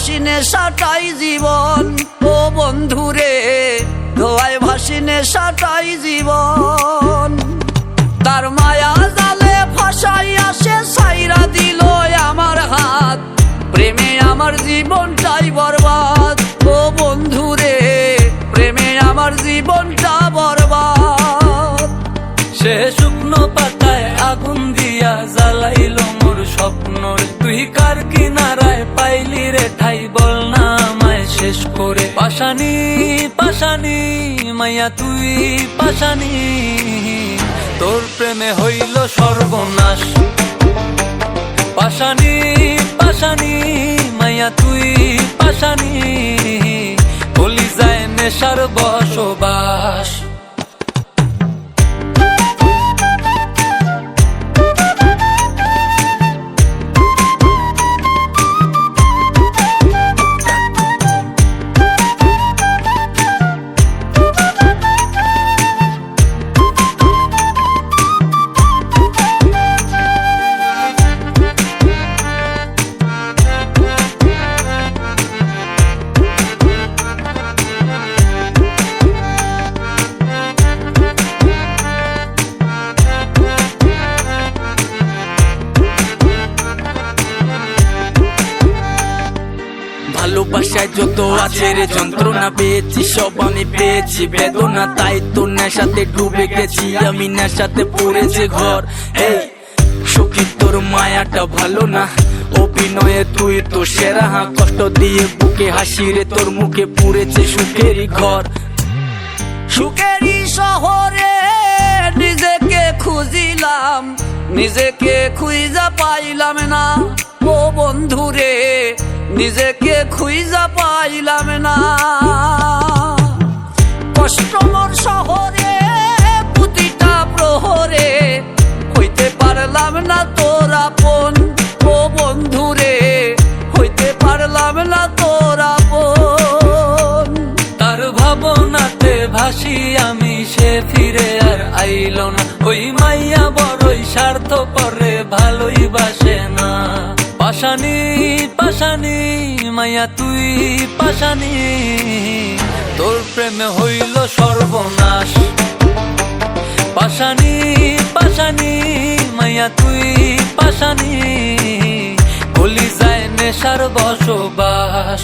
ভাসি নেশাটাই জীবন, ও বন্ধুরে ধোয়ায় ভাসি নেশাটাই জীবন। তার মায়া জালে ফাঁসাইয়া সে ছাইরা দিল আমার হাত, প্রেমে আমার জীবনটাই বরবাদ, ও বন্ধুরে প্রেমে আমার জীবনটা বরবাদ। সে শুকনো পাতায় আগুন দিয়া জ্বালাইলো মোর স্বপ্ন, তুই কার কিনারায় পাইলি রে ঠাই বল না আমায় শেষ করে। পাশানি পাশানি মাইয়া তুই পাশানি, তোর প্রেমে হইল সর্বনাশ। পাশানি পাশানি মাইয়া তুই পাশানি, কলিজায় নেশার বসবাস। ভালোবাসায় যত আছে রে যন্ত্রণা পেয়েছি, সব আমি পেয়েছি বেদনা, তাই তো নেশাতে ডুবে গেছি আমি, নেশাতে পড়েছে ঘর। এই সখী তোর মায়াটা ভালো না, অভিনয়ে তুই তো সেরা, কষ্ট দিয়ে বুকে হাসি রে তোর মুখে পুড়েছে সুখেরই ঘর। সুখেরই শহরে নিজেকে খুঁজিলাম, নিজেকে খুঁজা পাইলাম না, ও বন্ধুরে নিজেকে খুঁজা পাইলাম না। কষ্টমর শহরে প্রতিটা প্রহরে হইতে পারলাম না তোর আপন, ও বন্ধুরে হইতে পারলাম না তোর আপন। তার ভাবনাতে ভাসি আমি, সে ফিরে আর আইল না, ওই মাইয়া বড়ই স্বার্থ পরে ভালোই বাসে না। পাশানি পাশানি মাইয়া তুই পাশানি, তোর প্রেমে হইল সর্বনাশ। পাশানি পাশানি মাইয়া তুই পাশানি, কলিজায় নেশার বসবাস।